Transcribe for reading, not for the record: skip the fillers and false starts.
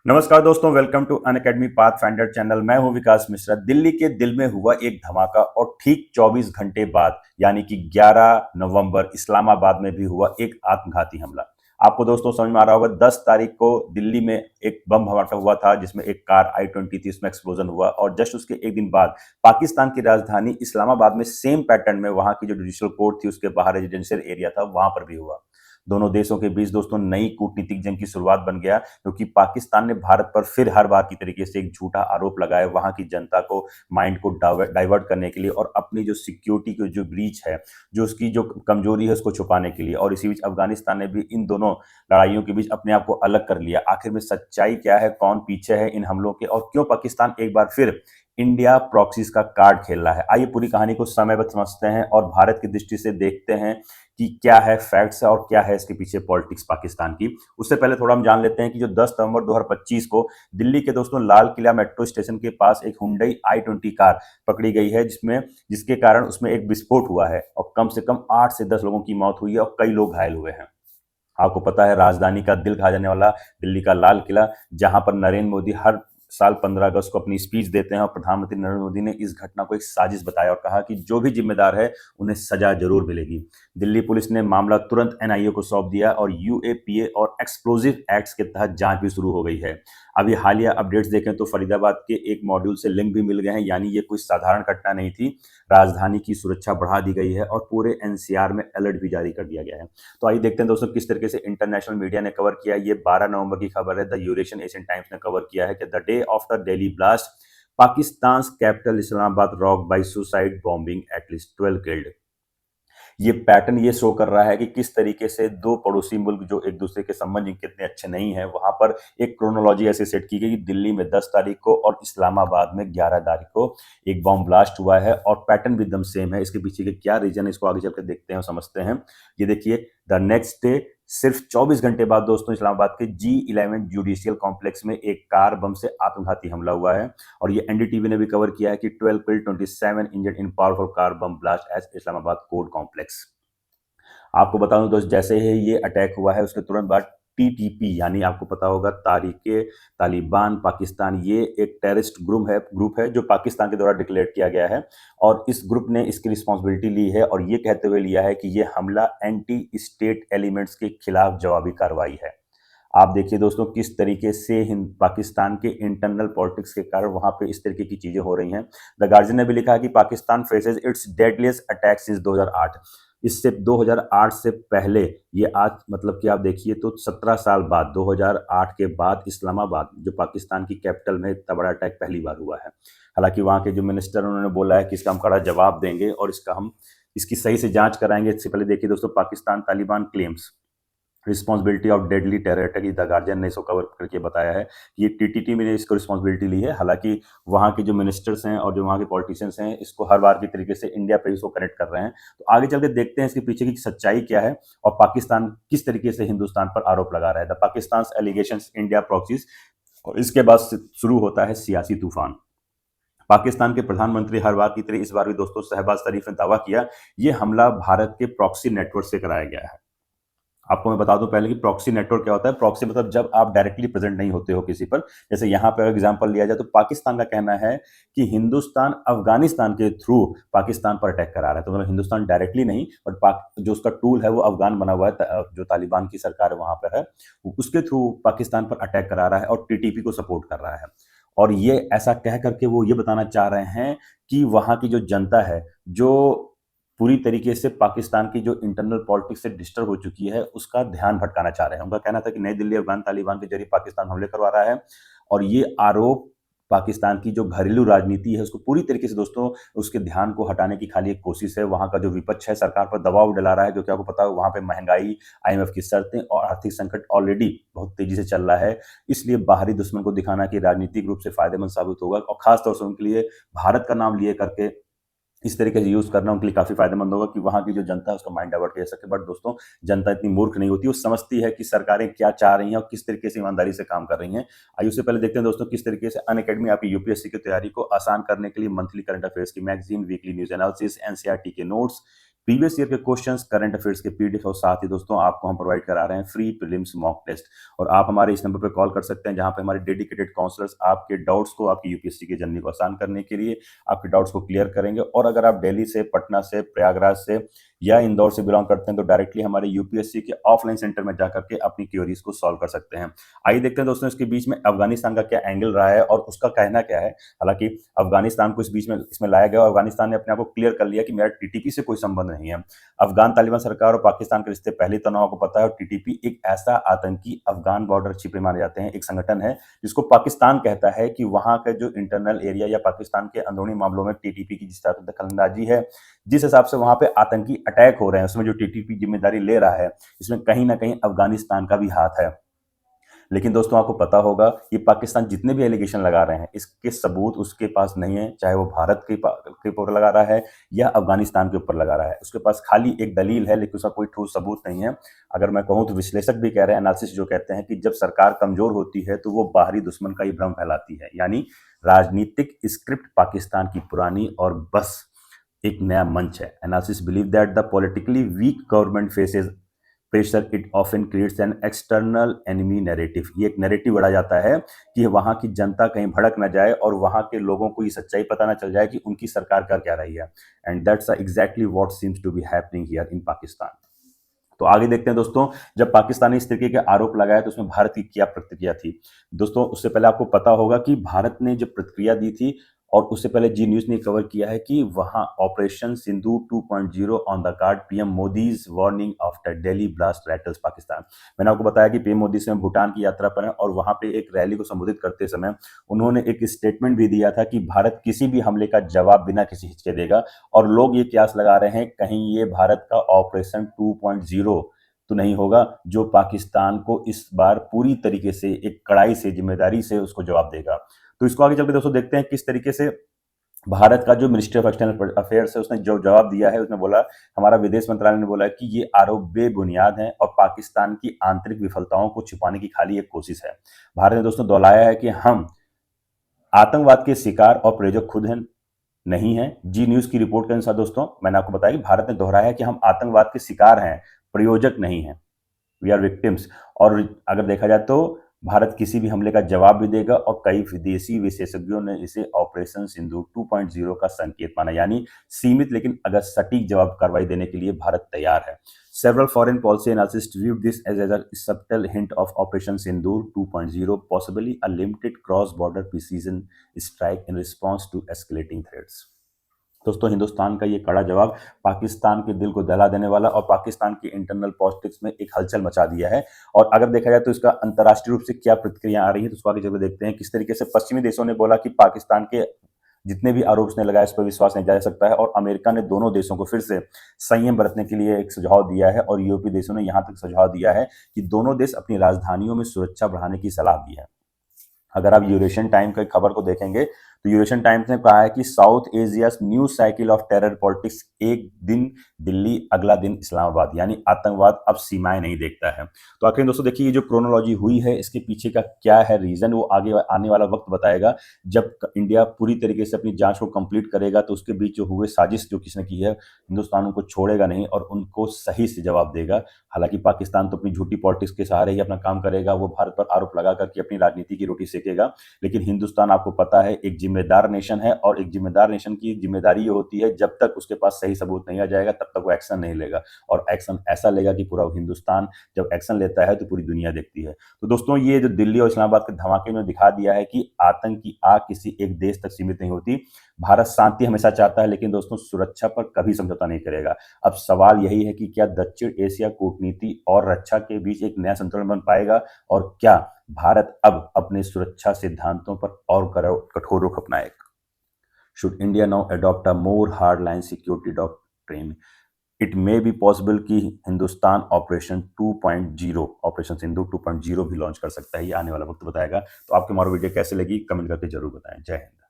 नमस्कार दोस्तों, welcome to Unacademy Pathfinder channel. मैं हूं विकास मिश्रा। दिल्ली के दिल में हुआ एक धमाका और ठीक 24 घंटे बाद यानी कि 11 नवंबर इस्लामाबाद में भी हुआ एक आत्मघाती हमला। आपको दोस्तों समझ में आ रहा होगा, 10 तारीख को दिल्ली में एक बम धमाका हुआ था जिसमें एक कार i20 थी, इसमें एक्सप्लोजन हुआ और जस्ट उसके एक दिन बाद पाकिस्तान की राजधानी इस्लामाबाद में सेम पैटर्न में वहां की जो जुडिशियल कोर्ट थी उसके बाहर रेजिडेंशियल एरिया था, वहां पर भी हुआ। दोनों देशों के बीच दोस्तों नई कूटनीतिक जंग की शुरुआत बन गया, क्योंकि पाकिस्तान ने भारत पर फिर हर बार की तरीके से एक झूठा आरोप लगाया वहां की जनता को माइंड को डाइवर्ट करने के लिए और अपनी जो सिक्योरिटी की जो ब्रीच है, जो उसकी जो कमजोरी है उसको छुपाने के लिए। और इसी बीच अफगानिस्तान ने भी इन दोनों लड़ाइयों के बीच अपने आप को अलग कर लिया। आखिर में सच्चाई क्या है, कौन पीछे है इन हमलों के और क्यों पाकिस्तान एक बार फिर इंडिया प्रॉक्सीज का कार्ड खेल रहा है? आइए पूरी कहानी को समयबद्ध समझते हैं और भारत की दृष्टि से देखते हैं कि क्या है फैक्ट्स और क्या है इसके पीछे पॉलिटिक्स पाकिस्तान की। उससे पहले थोड़ा हम जान लेते हैं कि जो 10 नवंबर 2025 को दिल्ली के दोस्तों लाल किला मेट्रो स्टेशन के पास एक हुंडई i20 कार पकड़ी गई है, जिसके कारण उसमें एक विस्फोट हुआ है और कम से कम 8 से 10 लोगों की मौत हुई है और कई लोग घायल हुए हैं। आपको पता है, राजधानी का दिल खा जाने वाला दिल्ली का लाल किला, जहां पर नरेंद्र मोदी हर साल 15 अगस्त को अपनी स्पीच देते हैं और प्रधानमंत्री नरेंद्र मोदी ने इस घटना को एक साजिश बताया और कहा कि जो भी जिम्मेदार है उन्हें सजा जरूर मिलेगी। दिल्ली पुलिस ने मामला तुरंत एनआईए को सौंप दिया और यूएपीए और एक्सप्लोजिव एक्ट्स के तहत जांच भी शुरू हो गई है। अभी हालिया अपडेट्स देखें तो फरीदाबाद के एक मॉड्यूल से लिंक भी मिल गए हैं, यानी ये कोई साधारण घटना नहीं थी। राजधानी की सुरक्षा बढ़ा दी गई है और पूरे एनसीआर में अलर्ट भी जारी कर दिया गया है। तो आइए देखते हैं दोस्तों किस तरीके से इंटरनेशनल मीडिया ने कवर किया। ये 12 नवंबर की खबर है, द यूरेशियन एशियन टाइम्स ने कवर किया है कि the day of the Delhi blast, Pakistan capital Islamabad rock bye suicide bombing, at least 12 killed. ये पैटर्न ये शो कर रहा है कि किस तरीके से दो पड़ोसी मुल्क जो एक दूसरे के संबंध जिनके इतने अच्छे नहीं है, वहां पर एक क्रोनोलॉजी ऐसे सेट की गई कि दिल्ली में 10 तारीख को और इस्लामाबाद में 11 तारीख को एक बॉम्ब ब्लास्ट हुआ है और पैटर्न भी एकदम सेम है। इसके पीछे के क्या रीजन है, इसको आगे चलकर देखते हैं और समझते हैं। ये देखिए, द नेक्स्ट डे, सिर्फ 24 घंटे बाद दोस्तों इस्लामाबाद के G11 जुडिशियल कॉम्प्लेक्स में एक कार बम से आत्मघाती हमला हुआ है और ये एनडीटीवी ने भी कवर किया है कि 12 killed 27 injured in powerful car bomb blast at Islamabad court complex. आपको बता दूं दोस्त, जैसे ही ये अटैक हुआ है उसके तुरंत बाद टीटीपी यानी आपको पता होगा तारीके तालिबान पाकिस्तान, ये एक टेररिस्ट ग्रुप है जो पाकिस्तान के द्वारा डिक्लेयर किया गया है और इस ग्रुप ने इसकी रिस्पॉन्सिबिलिटी ली है और ये कहते हुए लिया है कि ये हमला एंटी स्टेट एलिमेंट्स के खिलाफ जवाबी कार्रवाई है। आप देखिए दोस्तों किस तरीके से पाकिस्तान के इंटरनल पॉलिटिक्स के कारण वहां पे इस तरीके की चीजें हो रही हैं। द गार्जियन ने भी लिखा है कि Pakistan faces it's deadliest attack since 2008। इससे 2008 से पहले, ये आज मतलब कि आप देखिए तो 17 साल बाद 2008 के बाद इस्लामाबाद जो पाकिस्तान की कैपिटल में इतना बड़ा अटैक पहली बार हुआ है। हालांकि वहां के जो मिनिस्टर उन्होंने बोला है कि इसका हम कड़ा जवाब देंगे और इसकी सही से जांच कराएंगे। इससे पहले देखिए दोस्तों, Pakistan Taliban claims responsibility of deadly terror attack, the guardian ने इसको कवर करके बताया है कि ये टीटीटी ने इसको रिस्पॉन्सिबिलिटी ली है। हालांकि वहाँ के जो मिनिस्टर्स हैं और जो वहाँ के पॉलिटिशियंस हैं इसको हर बार की तरीके से इंडिया पे इसको कनेक्ट कर रहे हैं। तो आगे चल के देखते हैं इसके पीछे की सच्चाई क्या है और पाकिस्तान किस तरीके से हिंदुस्तान पर आरोप लगा रहा है। The Pakistan allegation India proxies, और इसके बाद शुरू होता है सियासी तूफान। पाकिस्तान के प्रधानमंत्री हर बार की तरह इस बार भी दोस्तों शहबाज शरीफ ने दावा किया ये हमला भारत के प्रॉक्सी नेटवर्क से कराया गया है। आपको मैं बता दूं पहले कि प्रॉक्सी नेटवर्क क्या होता है। प्रॉक्सी मतलब जब आप डायरेक्टली प्रेजेंट नहीं होते हो किसी पर। जैसे यहाँ पर एग्जांपल लिया जाए तो पाकिस्तान का कहना है कि हिंदुस्तान अफगानिस्तान के थ्रू पाकिस्तान पर अटैक करा रहा है। तो मतलब हिंदुस्तान डायरेक्टली नहीं, बट जो उसका टूल है वो अफगान बना हुआ है, जो तालिबान की सरकार वहां पर है उसके थ्रू पाकिस्तान पर अटैक करा रहा है और टीटीपी को सपोर्ट कर रहा है। और ये ऐसा कह करके वो ये बताना चाह रहे हैं कि वहां की जो जनता है, जो पूरी तरीके से पाकिस्तान की जो इंटरनल पॉलिटिक्स से डिस्टर्ब हो चुकी है, उसका ध्यान भटकाना चाह रहे हैं। उनका कहना था कि नई दिल्ली अफगान तालिबान के जरिए पाकिस्तान हमले करवा रहा है और ये आरोप पाकिस्तान की जो घरेलू राजनीति है उसको पूरी तरीके से दोस्तों उसके ध्यान को हटाने की खाली एक कोशिश है। वहां का जो विपक्ष है सरकार पर दबाव डला रहा है, क्योंकि आपको पता है वहां पे महंगाई, आईएमएफ की शर्तें और आर्थिक संकट ऑलरेडी बहुत तेजी से चल रहा है। इसलिए बाहरी दुश्मन को दिखाना कि राजनीतिक रूप से फायदेमंद साबित होगा और खासतौर से उनके लिए भारत का नाम लिए करके इस तरीके से यूज करना उनके लिए काफी फायदेमंद होगा कि वहां की जो जनता है उसका माइंड डाइवर्ट किया जा सके। बट दोस्तों, जनता इतनी मूर्ख नहीं होती, वो समझती है कि सरकारें क्या चाह रही हैं और किस तरीके से ईमानदारी से काम कर रही हैं। आइए उससे पहले देखते हैं दोस्तों किस तरीके से अनअकैडमी आपकी यूपीएससी की तैयारी को आसान करने के लिए मंथली करंट अफेयर्स की magazine, weekly news analysis, NCERT के नोट्स, प्रीवियस ईयर के क्वेश्चंस, करंट अफेयर्स के पीडीएफ और साथ ही दोस्तों आपको हम प्रोवाइड करा रहे हैं फ्री प्रीलिम्स मॉक टेस्ट। और आप हमारे इस नंबर पर कॉल कर सकते हैं जहां पे हमारे डेडिकेटेड काउंसलर्स आपके डाउट्स को, आपकी यूपीएससी की जर्नी को आसान करने के लिए आपके डाउट्स को क्लियर करेंगे। और अगर आप दिल्ली से, पटना से, प्रयागराज से या इंदौर से बिलोंग करते हैं तो डायरेक्टली हमारे यूपीएससी के ऑफलाइन सेंटर में जाकर के अपनी क्वेरीज को सॉल्व कर सकते हैं। आइए देखते हैं दोस्तों इसके बीच में अफगानिस्तान का क्या एंगल रहा है और उसका कहना क्या है। हालांकि अफगानिस्तान को इस बीच में इसमें लाया गया और अफगानिस्तान ने अपने आप को क्लियर कर लिया कि मेरा टीटीपी से कोई संबंध नहीं है। अफगान तालिबान सरकार और पाकिस्तान के रिश्ते पहले तो आपको पता है, और टीटीपी एक ऐसा आतंकी अफगान बॉर्डर छिपे मारे जाते हैं एक संगठन है जिसको पाकिस्तान कहता है कि वहां का जो इंटरनल एरिया या पाकिस्तान के अंदरूनी मामलों में टीटीपी की जिस तरह से दखलंदाजी है, जिस हिसाब से वहां पे आतंकी अटैक हो रहे हैं, उसमें जो टीटीपी जिम्मेदारी ले रहा है, इसमें कहीं ना कहीं अफगानिस्तान का भी हाथ है। लेकिन दोस्तों आपको पता होगा ये पाकिस्तान जितने भी एलिगेशन लगा रहे हैं इसके सबूत उसके पास नहीं है, चाहे वो भारत के ऊपर लगा रहा है या अफगानिस्तान के ऊपर लगा रहा है। उसके पास खाली एक दलील है लेकिन उसका कोई ठोस सबूत नहीं है। अगर मैं कहूं तो विश्लेषक भी कह रहे हैं, एनालिसिस जो कहते हैं कि जब सरकार कमजोर होती है तो वो बाहरी दुश्मन का ही भ्रम फैलाती है, यानी राजनीतिक स्क्रिप्ट पाकिस्तान की पुरानी और बस एक नया मंच है। Analysis believe that the politically weak government faces pressure, it often creates an external enemy narrative. ये एक नैरेटिव बढ़ा जाता है कि वहां की जनता कहीं भड़क ना जाए और वहां के लोगों को ये सच्चाई पता ना चल जाए कि उनकी सरकार कर क्या रही है। And that's exactly what seems to be happening here in Pakistan. तो आगे देखते हैं दोस्तों, जब पाकिस्तान ने इस तरीके के आरोप लगाया तो उसमें भारत की क्या प्रतिक्रिया थी। दोस्तों उससे पहले आपको पता होगा कि भारत ने जो प्रतिक्रिया दी थी, और उससे पहले जी न्यूज ने कवर किया है कि वहां operation Sindoor 2.0 on the card, PM Modi's warning after Delhi blast rattles Pakistan. मैंने आपको बताया कि पीएम मोदी से भूटान की यात्रा पर है और वहां पे एक रैली को संबोधित करते समय उन्होंने एक स्टेटमेंट भी दिया था कि भारत किसी भी हमले का जवाब बिना किसी हिचके देगा। और लोग ये क्यास लगा रहे हैं कहीं ये भारत का ऑपरेशन 2.0 तो नहीं होगा जो पाकिस्तान को इस बार पूरी तरीके से एक कड़ाई से, जिम्मेदारी से उसको जवाब देगा। तो इसको आगे चलकर दोस्तों देखते हैं किस तरीके से भारत का जो मिनिस्ट्री ऑफ एक्सटर्नल अफेयर्स है उसने जो जवाब दिया है। उसने बोला, हमारा विदेश मंत्रालय ने बोला कि ये आरोप बेबुनियाद हैं और पाकिस्तान की आंतरिक विफलताओं को छिपाने की खाली एक कोशिश है। भारत ने दोस्तों दोहराया है कि हम आतंकवाद के शिकार और प्रायोजक खुद हैं नहीं है। जी न्यूज की रिपोर्ट के अनुसार दोस्तों मैंने आपको बताया कि भारत ने दोहराया है कि हम आतंकवाद के शिकार हैं, प्रयोजक नहीं है, वी आर विक्टिम्स। और अगर देखा जाए तो भारत किसी भी हमले का जवाब भी देगा और कई विदेशी विशेषज्ञों ने इसे ऑपरेशन सिंदूर 2.0 का संकेत माना, यानी सीमित लेकिन अगर सटीक जवाब कार्रवाई देने के लिए भारत तैयार है। Several foreign policy analysts viewed this as a subtle hint of Operation Sindoor 2.0, possibly a limited cross-border precision strike in response to escalating threats. दोस्तों हिंदुस्तान का ये कड़ा जवाब पाकिस्तान के दिल को दहला देने वाला और पाकिस्तान की इंटरनल पॉलिटिक्स में एक हलचल मचा दिया है। और अगर देखा जाए तो इसका अंतर्राष्ट्रीय रूप से क्या प्रतिक्रिया आ रही है तो उसको आगे चलकर देखते हैं। किस तरीके से पश्चिमी देशों ने बोला कि पाकिस्तान के जितने भी आरोप उसने लगाए उस पर विश्वास नहीं जा सकता है, और अमेरिका ने दोनों देशों को फिर से संयम बरतने के लिए एक सुझाव दिया है, और यूरोपीय देशों ने यहां तक सुझाव दिया है कि दोनों देश अपनी राजधानियों में सुरक्षा बढ़ाने की सलाह दी है। अगर आप यूरेशियन टाइम की खबर को देखेंगे तो यूरेशियन टाइम्स ने कहा है कि south Asia new cycle of terror politics, एक दिन दिल्ली अगला दिन इस्लामाबाद, यानी आतंकवाद अब सीमाएं नहीं देखता है। तो आखिर दोस्तों देखिए ये जो क्रोनोलॉजी हुई है इसके पीछे का क्या है रीजन, वो आगे आने वाला वक्त बताएगा। जब इंडिया पूरी तरीके से अपनी जांच को कंप्लीट करेगा तो उसके बीच जो हुए साजिश जो किसने की है, हिंदुस्तान उनको छोड़ेगा नहीं और उनको सही से जवाब देगा। हालांकि पाकिस्तान तो अपनी झूठी पॉलिटिक्स के सहारे ही अपना काम करेगा, वो भारत पर आरोप लगा करके अपनी राजनीति की रोटी सेकेगा। लेकिन हिंदुस्तान आपको पता है एक जिम्मेदार नेशन है, और एक जिम्मेदार नेशन की जिम्मेदारी ये होती है जब तक उसके पास सही सबूत नहीं आ जाएगा तब तक वो एक्शन नहीं लेगा, और एक्शन ऐसा लेगा कि पूरा हिंदुस्तान जब एक्शन लेता है तो पूरी दुनिया देखती है। तो दोस्तों ये जो दिल्ली और इस्लामाबाद के धमाके में दिखा दिया है कि आतंक की आग किसी एक देश तक सीमित नहीं होती। भारत शांति हमेशा चाहता है लेकिन दोस्तों सुरक्षा पर कभी समझौता नहीं करेगा। अब सवाल यही है कि क्या दक्षिण एशिया कूटनीति और रक्षा के बीच एक नया संतुलन बन पाएगा, और क्या भारत अब अपने सुरक्षा सिद्धांतों पर और कठोर रुख अपनाएगा। Should India now adopt a more hardline security doctrine? It may be possible कि हिंदुस्तान ऑपरेशन 2.0, ऑपरेशन सिंदूर 2.0 भी लॉन्च कर सकता है। ये आने वाला वक्त बताएगा। तो आपको हमारा वीडियो कैसे लगी कमेंट करके जरूर बताएं। जय हिंद।